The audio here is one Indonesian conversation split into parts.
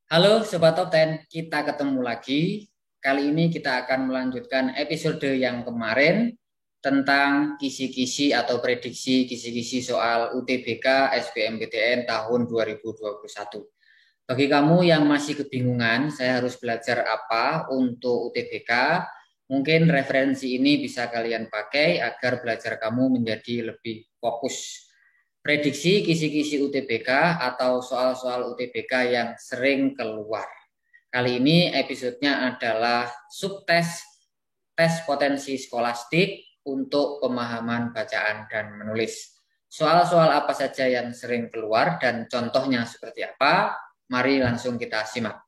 Halo Sobat Top 10, kita ketemu lagi. Kali ini kita akan melanjutkan episode yang kemarin tentang kisi-kisi atau prediksi kisi-kisi soal UTBK SBMPTN tahun 2021. Bagi kamu yang masih kebingungan, saya harus belajar apa untuk UTBK, mungkin referensi ini bisa kalian pakai agar belajar kamu menjadi lebih fokus. Prediksi kisi-kisi UTBK atau soal-soal UTBK yang sering keluar. Kali ini episodenya adalah subtes tes potensi skolastik untuk pemahaman bacaan dan menulis. Soal-soal apa saja yang sering keluar dan contohnya seperti apa? Mari langsung kita simak.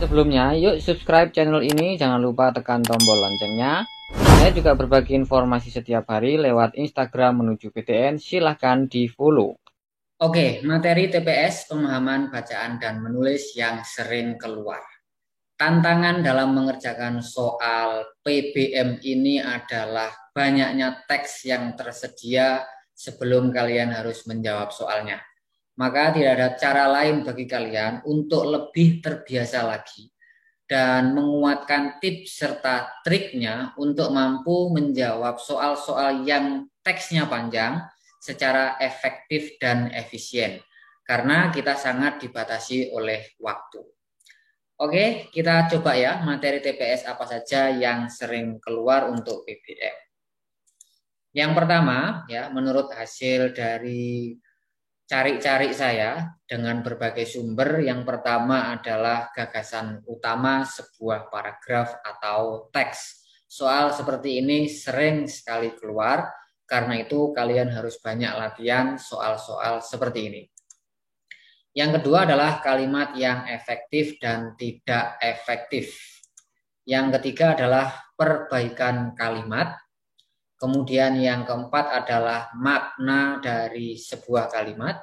Sebelumnya, yuk subscribe channel ini, jangan lupa tekan tombol loncengnya. Saya juga berbagi informasi setiap hari lewat Instagram menuju PTN, silahkan di follow. Oke, materi TPS, pemahaman bacaan dan menulis yang sering keluar. Tantangan dalam mengerjakan soal PBM ini adalah banyaknya teks yang tersedia sebelum kalian harus menjawab soalnya. Maka tidak ada cara lain bagi kalian untuk lebih terbiasa lagi dan menguatkan tips serta triknya untuk mampu menjawab soal-soal yang teksnya panjang secara efektif dan efisien. Karena kita sangat dibatasi oleh waktu. Oke, kita coba ya materi TPS apa saja yang sering keluar untuk PBM. Yang pertama ya, menurut hasil dari cari-cari saya dengan berbagai sumber, yang pertama adalah gagasan utama sebuah paragraf atau teks. Soal seperti ini sering sekali keluar, karena itu kalian harus banyak latihan soal-soal seperti ini. Yang kedua adalah kalimat yang efektif dan tidak efektif. Yang ketiga adalah perbaikan kalimat. Kemudian yang keempat adalah makna dari sebuah kalimat.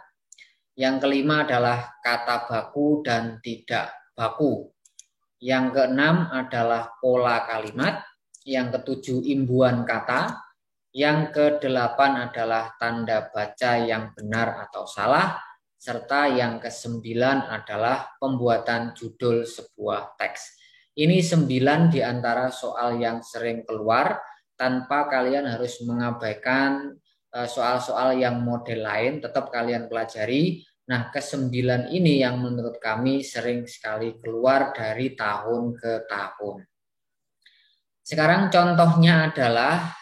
Yang kelima adalah kata baku dan tidak baku. Yang keenam adalah pola kalimat. Yang ketujuh imbuhan kata. Yang kedelapan adalah tanda baca yang benar atau salah. Serta yang kesembilan adalah pembuatan judul sebuah teks. Ini 9 di antara soal yang sering keluar tanpa kalian harus mengabaikan soal-soal yang model lain, tetap kalian pelajari. Nah, ke-9 ini yang menurut kami sering sekali keluar dari tahun ke tahun. Sekarang contohnya adalah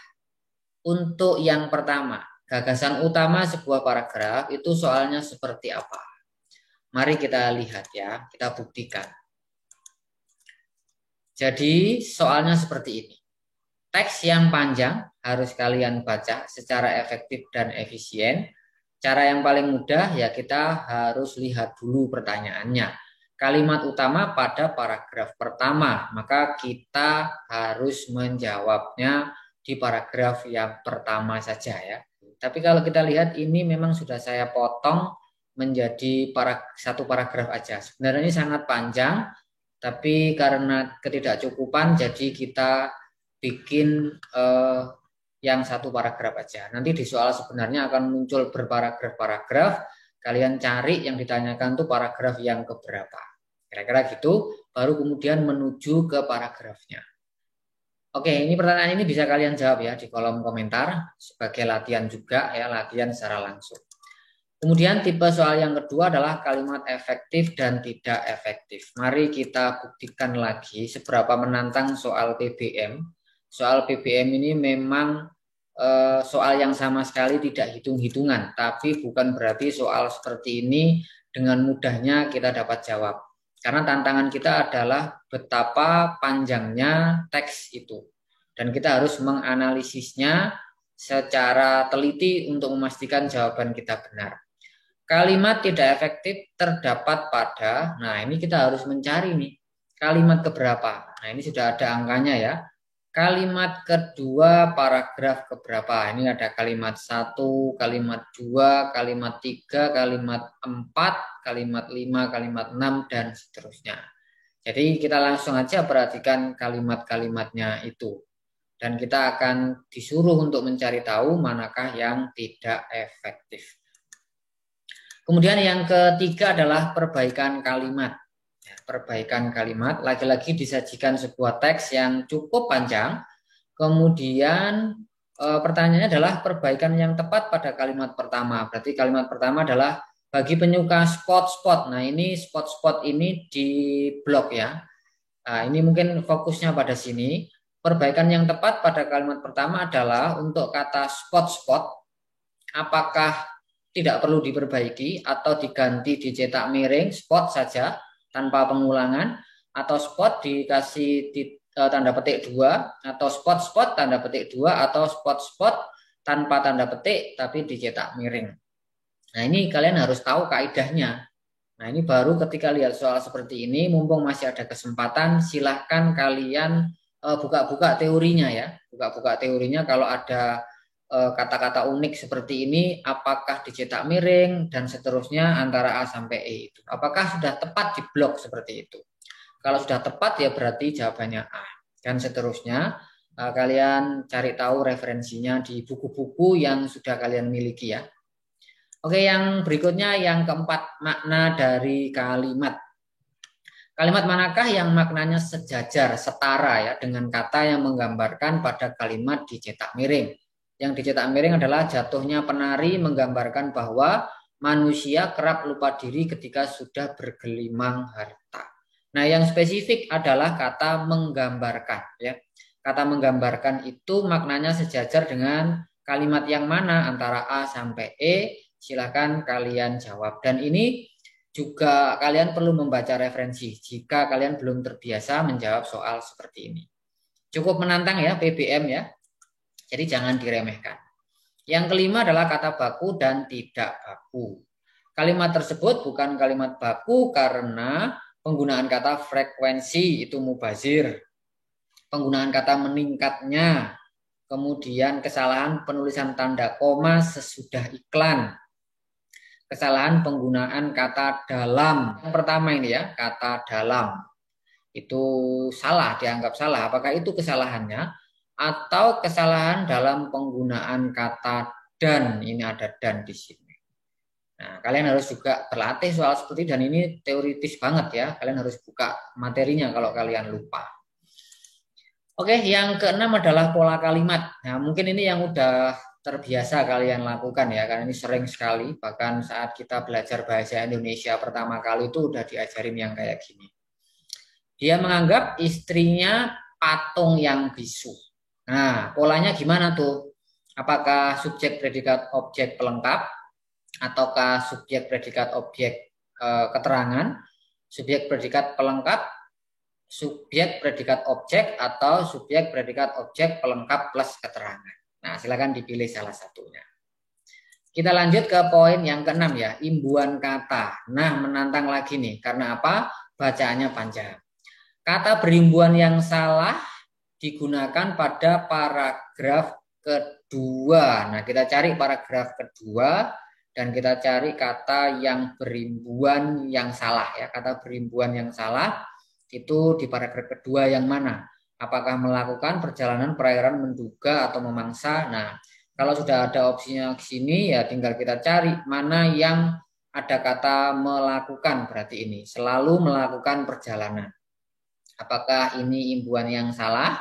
untuk yang pertama, gagasan utama sebuah paragraf itu soalnya seperti apa? Mari kita lihat ya, kita buktikan. Jadi soalnya seperti ini. Teks yang panjang harus kalian baca secara efektif dan efisien. Cara yang paling mudah ya kita harus lihat dulu pertanyaannya. Kalimat utama pada paragraf pertama, maka kita harus menjawabnya di paragraf yang pertama saja ya. Tapi kalau kita lihat ini memang sudah saya potong menjadi satu paragraf aja. Sebenarnya ini sangat panjang, tapi karena ketidakcukupan jadi kita bikin yang satu paragraf aja. Nanti di soal sebenarnya akan muncul berparagraf-paragraf. Kalian cari yang ditanyakan tuh paragraf yang keberapa. Kira-kira gitu, baru kemudian menuju ke paragrafnya. Oke, ini pertanyaan ini bisa kalian jawab ya di kolom komentar sebagai latihan juga ya, latihan secara langsung. Kemudian tipe soal yang kedua adalah kalimat efektif dan tidak efektif. Mari kita buktikan lagi seberapa menantang soal PBM. Soal PBM ini memang soal yang sama sekali tidak hitung-hitungan, tapi bukan berarti soal seperti ini dengan mudahnya kita dapat jawab. Karena tantangan kita adalah betapa panjangnya teks itu. Dan kita harus menganalisisnya secara teliti untuk memastikan jawaban kita benar. Kalimat tidak efektif terdapat pada, nah ini kita harus mencari nih, kalimat keberapa. Nah ini sudah ada angkanya ya. Kalimat kedua paragraf keberapa? Ini ada kalimat 1, kalimat 2, kalimat 3, kalimat 4, kalimat 5, kalimat 6, dan seterusnya. Jadi kita langsung aja perhatikan kalimat-kalimatnya itu. Dan kita akan disuruh untuk mencari tahu manakah yang tidak efektif. Kemudian yang ketiga adalah perbaikan kalimat. Perbaikan kalimat, lagi-lagi disajikan sebuah teks yang cukup panjang. Kemudian pertanyaannya adalah perbaikan yang tepat pada kalimat pertama. Berarti kalimat pertama adalah bagi penyuka spot-spot. Nah, ini spot-spot ini di blok ya. Nah, ini mungkin fokusnya pada sini. Perbaikan yang tepat pada kalimat pertama adalah untuk kata spot-spot, apakah tidak perlu diperbaiki atau diganti dicetak miring, spot saja tanpa pengulangan, atau spot dikasih tanda petik 2, atau spot-spot tanda petik 2, atau spot-spot tanpa tanda petik tapi dicetak miring. Nah, ini kalian harus tahu kaidahnya. Nah, ini baru ketika lihat soal seperti ini, mumpung masih ada kesempatan, silahkan kalian buka-buka teorinya ya. Buka-buka teorinya kalau ada kata-kata unik seperti ini, apakah dicetak miring dan seterusnya antara A sampai E itu. Apakah sudah tepat di blok seperti itu? Kalau sudah tepat ya berarti jawabannya A. Dan seterusnya, kalian cari tahu referensinya di buku-buku yang sudah kalian miliki ya. Oke, yang berikutnya yang keempat, makna dari kalimat. Kalimat manakah yang maknanya sejajar, setara ya dengan kata yang menggambarkan pada kalimat dicetak miring. Yang dicetak miring adalah jatuhnya penari menggambarkan bahwa manusia kerap lupa diri ketika sudah bergelimang harta. Nah, yang spesifik adalah kata menggambarkan ya. Kata menggambarkan itu maknanya sejajar dengan kalimat yang mana antara A sampai E. Silakan kalian jawab. Dan ini juga kalian perlu membaca referensi jika kalian belum terbiasa menjawab soal seperti ini. Cukup menantang ya PBM ya. Jadi jangan diremehkan. Yang kelima adalah kata baku dan tidak baku. Kalimat tersebut bukan kalimat baku karena penggunaan kata frekuensi itu mubazir. Penggunaan kata meningkatnya. Kemudian kesalahan penulisan tanda koma sesudah iklan. Kesalahan penggunaan kata dalam. Yang pertama ini ya, kata dalam. Itu salah, dianggap salah. Apakah itu kesalahannya? Atau kesalahan dalam penggunaan kata dan. Ini ada dan di sini. Nah, kalian harus juga terlatih soal seperti dan ini teoritis banget ya. Kalian harus buka materinya kalau kalian lupa. Oke, yang keenam adalah pola kalimat. Nah, mungkin ini yang udah terbiasa kalian lakukan ya, karena ini sering sekali, bahkan saat kita belajar bahasa Indonesia pertama kali itu udah diajarin yang kayak gini. Dia menganggap istrinya patung yang bisu. Nah, polanya gimana tuh? Apakah subjek predikat objek pelengkap, ataukah subjek predikat objek keterangan, subjek predikat pelengkap, subjek predikat objek, atau subjek predikat objek pelengkap plus keterangan. Nah, silakan dipilih salah satunya. Kita lanjut ke poin yang keenam ya, imbuhan kata. Nah, menantang lagi nih, karena apa? Bacaannya panjang. Kata berimbuhan yang salah digunakan pada paragraf kedua. Nah, kita cari paragraf kedua dan kita cari kata yang berimbuhan yang salah ya. Kata berimbuhan yang salah itu di paragraf kedua yang mana? Apakah melakukan perjalanan perairan menduga atau memangsa? Nah, kalau sudah ada opsinya ke sini ya tinggal kita cari mana yang ada kata melakukan, berarti ini selalu melakukan perjalanan. Apakah ini imbuhan yang salah?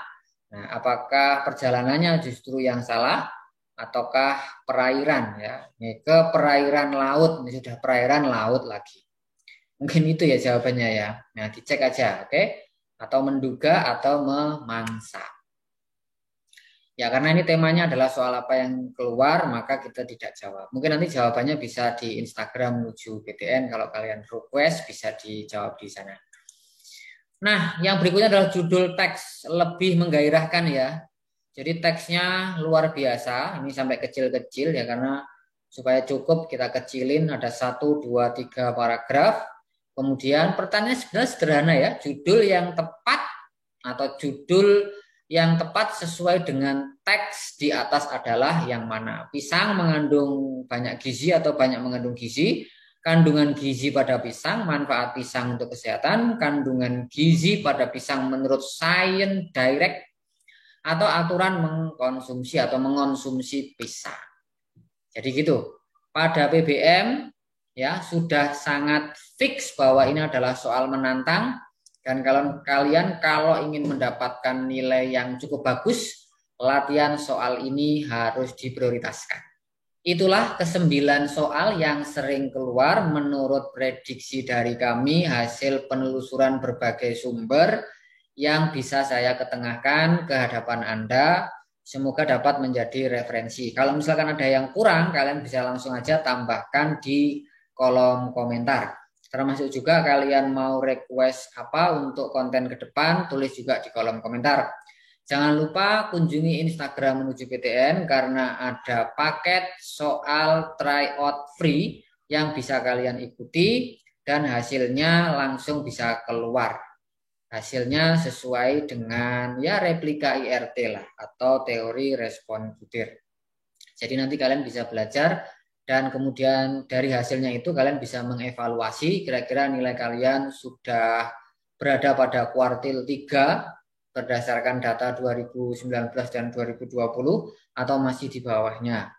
Nah, apakah perjalanannya justru yang salah? Ataukah perairan ya? Ini ke perairan laut, ini sudah perairan laut lagi. Mungkin itu ya jawabannya ya. Nah, dicek aja, oke? Atau menduga atau memangsa. Ya, karena ini temanya adalah soal apa yang keluar, maka kita tidak jawab. Mungkin nanti jawabannya bisa di Instagram menuju PTN. Kalau kalian request, bisa dijawab di sana. Nah, yang berikutnya adalah judul teks. Lebih menggairahkan ya. Jadi teksnya luar biasa. Ini sampai kecil-kecil ya, karena supaya cukup kita kecilin. Ada 1, 2, 3 paragraf. Kemudian pertanyaan sebenarnya sederhana ya, judul yang tepat atau judul yang tepat sesuai dengan teks di atas adalah yang mana? Pisang mengandung banyak gizi atau banyak mengandung gizi? kandungan gizi pada pisang, manfaat pisang untuk kesehatan, kandungan gizi pada pisang menurut Science Direct, atau aturan mengkonsumsi atau mengonsumsi pisang. Jadi gitu. Pada PBM ya sudah sangat fix bahwa ini adalah soal menantang, dan kalian kalau ingin mendapatkan nilai yang cukup bagus, latihan soal ini harus diprioritaskan. Itulah ke-9 soal yang sering keluar menurut prediksi dari kami hasil penelusuran berbagai sumber yang bisa saya ketengahkan ke hadapan Anda. Semoga dapat menjadi referensi. Kalau misalkan ada yang kurang, kalian bisa langsung aja tambahkan di kolom komentar. Termasuk juga kalian mau request apa untuk konten ke depan, tulis juga di kolom komentar. Jangan lupa kunjungi Instagram menuju PTN karena ada paket soal tryout free yang bisa kalian ikuti dan hasilnya langsung bisa keluar. Hasilnya sesuai dengan ya replika IRT lah atau teori respon butir. Jadi nanti kalian bisa belajar dan kemudian dari hasilnya itu kalian bisa mengevaluasi kira-kira nilai kalian sudah berada pada kuartil 3 berdasarkan data 2019 dan 2020 atau masih di bawahnya.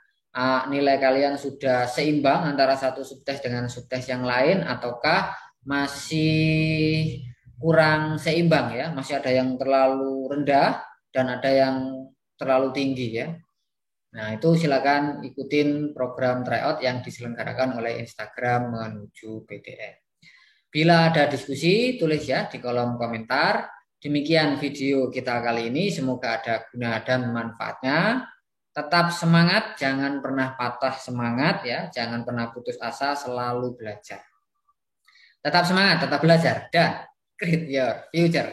Nilai kalian sudah seimbang antara satu subtes dengan subtes yang lain ataukah masih kurang seimbang ya, masih ada yang terlalu rendah dan ada yang terlalu tinggi ya. Nah, itu silakan ikutin program tryout yang diselenggarakan oleh Instagram menuju PTN. Bila ada diskusi, tulis ya di kolom komentar. Demikian video kita kali ini, semoga ada guna dan manfaatnya. Tetap semangat, jangan pernah patah semangat ya, jangan pernah putus asa, selalu belajar. Tetap semangat, tetap belajar, dan create your future.